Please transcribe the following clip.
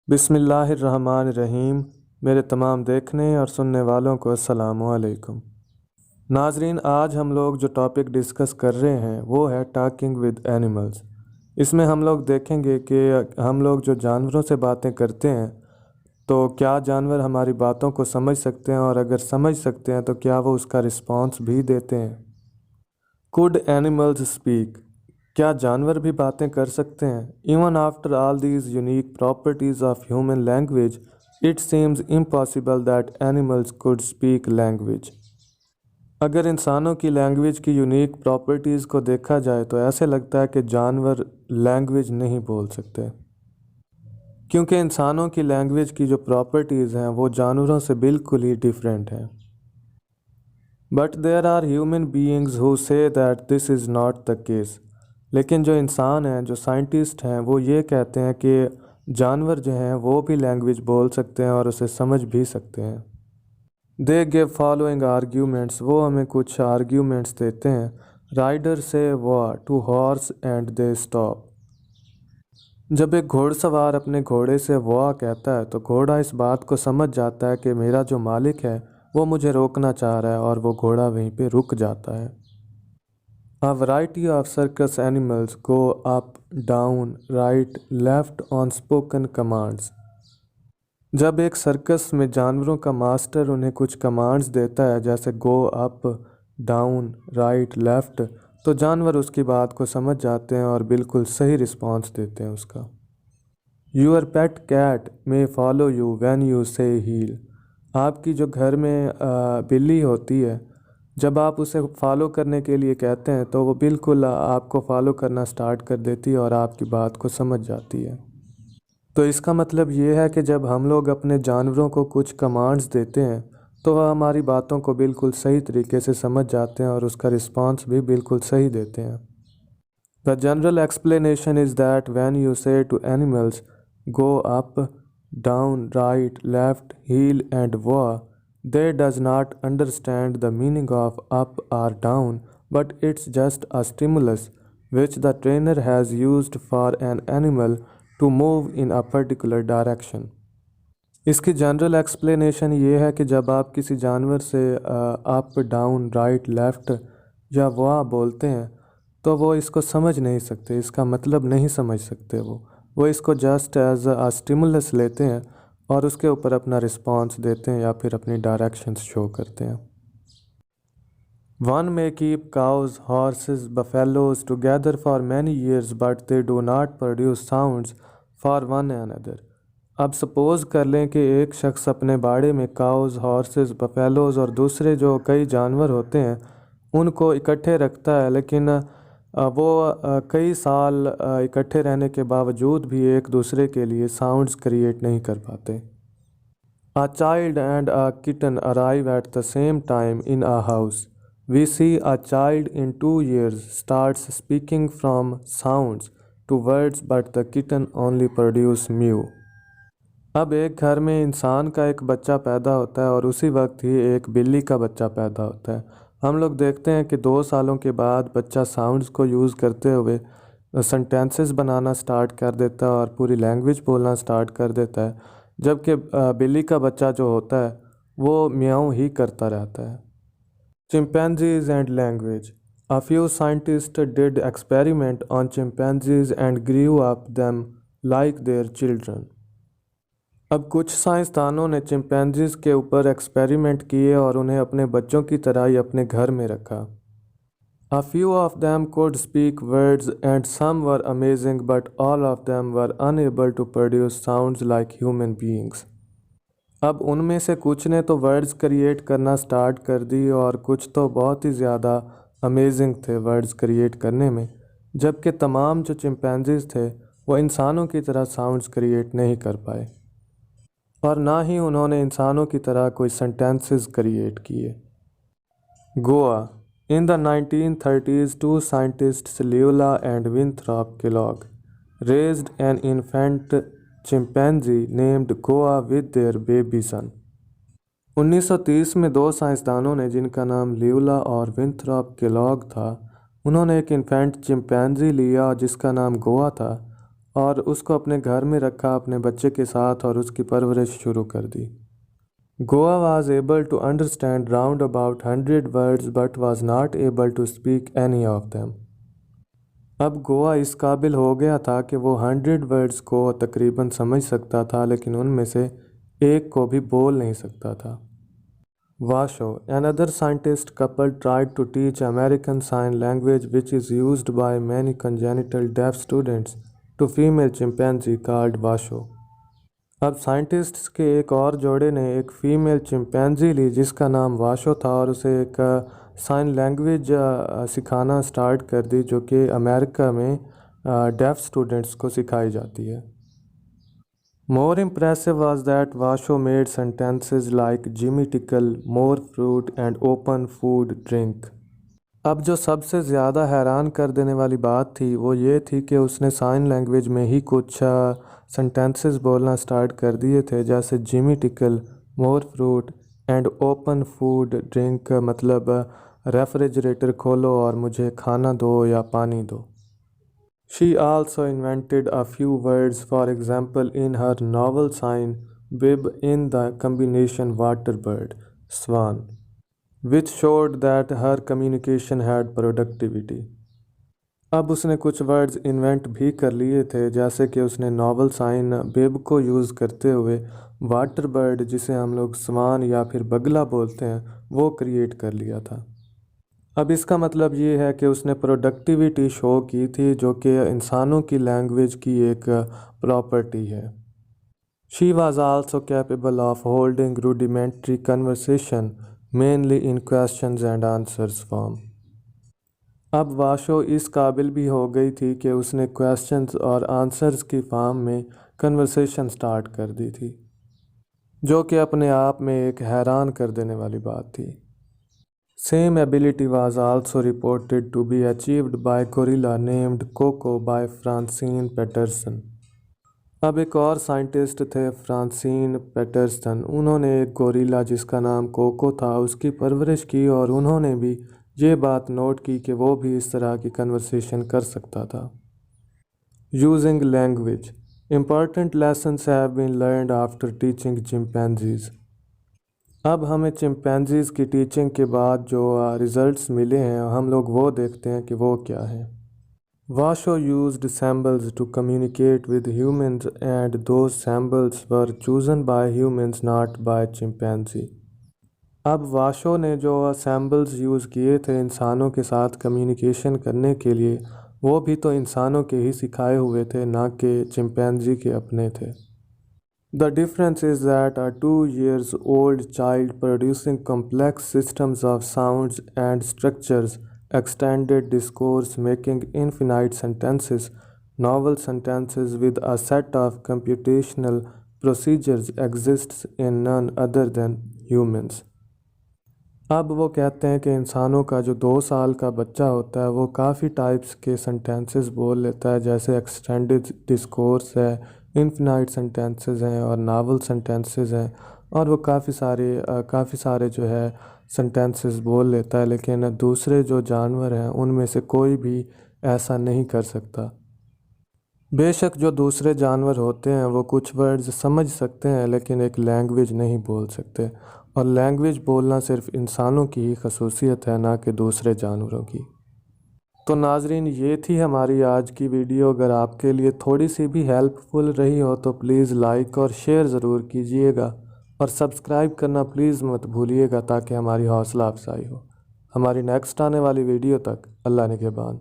بسم اللہ الرحمن الرحیم۔ میرے تمام دیکھنے اور سننے والوں کو السلام علیکم۔ ناظرین، آج ہم لوگ جو ٹاپک ڈسکس کر رہے ہیں وہ ہے ٹاکنگ ود اینیملز۔ اس میں ہم لوگ دیکھیں گے کہ ہم لوگ جو جانوروں سے باتیں کرتے ہیں تو کیا جانور ہماری باتوں کو سمجھ سکتے ہیں، اور اگر سمجھ سکتے ہیں تو کیا وہ اس کا رسپانس بھی دیتے ہیں۔ Could animals speak? کیا جانور بھی باتیں کر سکتے ہیں؟ Even after all these unique properties of human language it seems impossible that animals could speak language. اگر انسانوں کی لینگویج کی یونیک پراپرٹیز کو دیکھا جائے تو ایسے لگتا ہے کہ جانور لینگویج نہیں بول سکتے، کیونکہ انسانوں کی لینگویج کی جو پراپرٹیز ہیں وہ جانوروں سے بالکل ہی ڈیفرنٹ ہیں۔ But there are human beings who say that this is not the case. لیکن جو انسان ہیں، جو سائنٹسٹ ہیں، وہ یہ کہتے ہیں کہ جانور جو ہیں وہ بھی لینگویج بول سکتے ہیں اور اسے سمجھ بھی سکتے ہیں۔ دے گیو فالوئنگ آرگیومنٹس، وہ ہمیں کچھ آرگیومنٹس دیتے ہیں۔ Rider says whoa to horse and they stop. جب ایک گھوڑ سوار اپنے گھوڑے سے وا کہتا ہے تو گھوڑا اس بات کو سمجھ جاتا ہے کہ میرا جو مالک ہے وہ مجھے روکنا چاہ رہا ہے، اور وہ گھوڑا وہیں پہ رک جاتا ہے۔ A variety of circus animals go up, down, right, left on spoken commands۔ جب ایک سرکس میں جانوروں کا ماسٹر انہیں کچھ کمانڈز دیتا ہے، جیسے گو اپ، ڈاؤن، رائٹ، لیفٹ، تو جانور اس کی بات کو سمجھ جاتے ہیں اور بالکل صحیح رسپانس دیتے ہیں اس کا۔ Your pet cat may follow you when you say heel۔ آپ کی جو گھر میں بلی ہوتی ہے، جب آپ اسے فالو کرنے کے لیے کہتے ہیں تو وہ بالکل آپ کو فالو کرنا سٹارٹ کر دیتی ہے اور آپ کی بات کو سمجھ جاتی ہے۔ تو اس کا مطلب یہ ہے کہ جب ہم لوگ اپنے جانوروں کو کچھ کمانڈز دیتے ہیں تو وہ ہماری باتوں کو بالکل صحیح طریقے سے سمجھ جاتے ہیں اور اس کا رسپانس بھی بالکل صحیح دیتے ہیں۔ The general explanation is that when you say to animals go up, down, right, left, heel and wah, they does not understand the meaning of up or down, but it's just a stimulus which the trainer has used for an animal to move in a particular direction۔ اس کی general explanation یہ ہے کہ جب آپ کسی جانور سے اپ، down, right, left یا وا بولتے ہیں تو وہ اس کو سمجھ نہیں سکتے، اس کا مطلب نہیں سمجھ سکتے۔ وہ اس کو جسٹ ایز اے اسٹیمولس لیتے ہیں اور اس کے اوپر اپنا رسپانس دیتے ہیں یا پھر اپنی ڈائریکشنز شو کرتے ہیں۔ One may keep cows, horses, buffaloes together for many years but they do not produce sounds for one another۔ اب سپوز کر لیں کہ ایک شخص اپنے باڑے میں کاؤز، ہارسز، بفیلوز اور دوسرے جو کئی جانور ہوتے ہیں ان کو اکٹھے رکھتا ہے، لیکن وہ کئی سال اکٹھے رہنے کے باوجود بھی ایک دوسرے کے لیے ساؤنڈز کریٹ نہیں کر پاتے۔ A child and a kitten arrive at the same time in a house۔ We see a child in 2 years starts speaking from sounds to words but the kitten only produce mew۔ اب ایک گھر میں انسان کا ایک بچہ پیدا ہوتا ہے اور اسی وقت ہی ایک بلی کا بچہ پیدا ہوتا ہے۔ ہم لوگ دیکھتے ہیں کہ 2 سالوں کے بعد بچہ ساؤنڈز کو یوز کرتے ہوئے سنٹینسز بنانا سٹارٹ کر دیتا ہے اور پوری لینگویج بولنا سٹارٹ کر دیتا ہے، جبکہ بلی کا بچہ جو ہوتا ہے وہ میاؤں ہی کرتا رہتا ہے۔ Chimpanzees and language۔ A few scientists did experiment on chimpanzees and grew up them like their children۔ اب کچھ سائنسدانوں نے چمپینزیز کے اوپر ایکسپیریمنٹ کیے اور انہیں اپنے بچوں کی طرح ہی اپنے گھر میں رکھا۔ A few of them could speak words and some were amazing but all of them were unable to produce sounds like human beings۔ اب ان میں سے کچھ نے تو ورڈز کریٹ کرنا سٹارٹ کر دی اور کچھ تو بہت ہی زیادہ امیزنگ تھے ورڈز کریٹ کرنے میں، جبکہ تمام جو چمپینزیز تھے وہ انسانوں کی طرح ساؤنڈز کریٹ نہیں کر پائے، اور نہ ہی انہوں نے انسانوں کی طرح کوئی سنٹینسز کریٹ کیے۔ Goa. In the 1930s, 2 scientists, لیولا and Winthrop Kellogg, raised an infant chimpanzee named Goa with their baby son۔ 1930 میں 2 سائنسدانوں نے جن کا نام لیولا اور ونتھراپ کیلاگ تھا، انہوں نے ایک انفینٹ چمپینزی لیا جس کا نام گوا تھا اور اس کو اپنے گھر میں رکھا اپنے بچے کے ساتھ اور اس کی پرورش شروع کر دی۔ Goa was able to understand round about 100 words but was not able to speak any of them۔ اب گوا اس قابل ہو گیا تھا کہ وہ 100 ورڈز کو تقریباً سمجھ سکتا تھا لیکن ان میں سے ایک کو بھی بول نہیں سکتا تھا۔ واشو another scientist couple tried to teach American Sign Language which is used by many congenital deaf students to female chimpanzee called واشو۔ اب سائنٹسٹس کے ایک اور جوڑے نے ایک فیمیل چمپینزی لی جس کا نام واشو تھا اور اسے ایک سائن لینگویج سکھانا سٹارٹ کر دی جو کہ امریکہ میں ڈیف سٹوڈنٹس کو سکھائی جاتی ہے۔ More impressive was that Washoe made sentences like gimme tickle, more fruit and open food drink. اب جو سب سے زیادہ حیران کر دینے والی بات تھی وہ یہ تھی کہ اس نے سائن لینگویج میں ہی کچھ سینٹینسز بولنا سٹارٹ کر دیے تھے جیسے gimme tickle, more fruit and open food drink, مطلب ریفریجریٹر کھولو اور مجھے کھانا دو یا پانی دو۔ She also invented a few words, for example in her novel Sign Bib in the combination water bird, swan, which showed that her communication had productivity۔ اب اس نے کچھ ورڈز انوینٹ بھی کر لیے تھے جیسے کہ اس نے ناول سائن بیب کو یوز کرتے ہوئے واٹر برڈ جسے ہم لوگ سوان یا پھر بگلا بولتے ہیں وہ کریٹ کر لیا تھا۔ اب اس کا مطلب یہ ہے کہ اس نے پروڈکٹیویٹی شو کی تھی جو کہ انسانوں کی لینگویج کی ایک پراپرٹی ہے۔ She was also capable of holding rudimentary conversation mainly in questions and answers form۔ اب واشو اس قابل بھی ہو گئی تھی کہ اس نے کویسچنز اور آنسرز کی فارم میں کنورسیشن سٹارٹ کر دی تھی جو کہ اپنے آپ میں ایک حیران کر دینے والی بات تھی۔ Same ability was also reported to be achieved by gorilla named Coco by Francine Peterson۔ اب ایک اور سائنٹسٹ تھے فرانسین پیٹرسن، انہوں نے ایک گوریلا جس کا نام کوکو تھا اس کی پرورش کی اور انہوں نے بھی یہ بات نوٹ کی کہ وہ بھی اس طرح کی کنورسیشن کر سکتا تھا۔ Using language, important lessons have been learned after teaching chimpanzees۔ اب ہمیں چمپینزیز کی ٹیچنگ کے بعد جو ریزلٹس ملے ہیں ہم لوگ وہ دیکھتے ہیں کہ وہ کیا ہیں۔ Washoe used symbols to communicate with humans and those symbols were chosen by humans not by chimpanzee۔ اب واشو نے جو سیمبلز یوز کیے تھے انسانوں کے ساتھ کمیونیکیشن کرنے کے لیے وہ بھی تو انسانوں کے ہی سکھائے ہوئے تھے نہ کہ چمپینزی کے اپنے تھے۔ The difference is that a 2-year-old child producing complex systems of sounds and structures, extended discourse, making infinite sentences, novel sentences with a set of computational procedures exists in none other than humans۔ اب وہ کہتے ہیں کہ انسانوں کا جو 2 سال کا بچہ ہوتا ہے وہ کافی ٹائپس کے سینٹینسز بول لیتا ہے جیسے ایکسٹینڈڈ ڈسکورس ہے، انفینائٹ سینٹینسز ہیں اور ناول سینٹینسز ہیں اور وہ کافی سارے جو ہے سینٹینسز بول لیتا ہے، لیکن دوسرے جو جانور ہیں ان میں سے کوئی بھی ایسا نہیں کر سکتا۔ بے شک جو دوسرے جانور ہوتے ہیں وہ کچھ ورڈز سمجھ سکتے ہیں لیکن ایک لینگویج نہیں بول سکتے، اور لینگویج بولنا صرف انسانوں کی ہی خصوصیت ہے نہ کہ دوسرے جانوروں کی۔ تو ناظرین یہ تھی ہماری آج کی ویڈیو، اگر آپ کے لیے تھوڑی سی بھی ہیلپ فل رہی ہو تو پلیز لائک اور شیئر ضرور کیجئے گا اور سبسکرائب کرنا پلیز مت بھولیے گا تاکہ ہماری حوصلہ افزائی ہو۔ ہماری نیکسٹ آنے والی ویڈیو تک اللہ نگہبان۔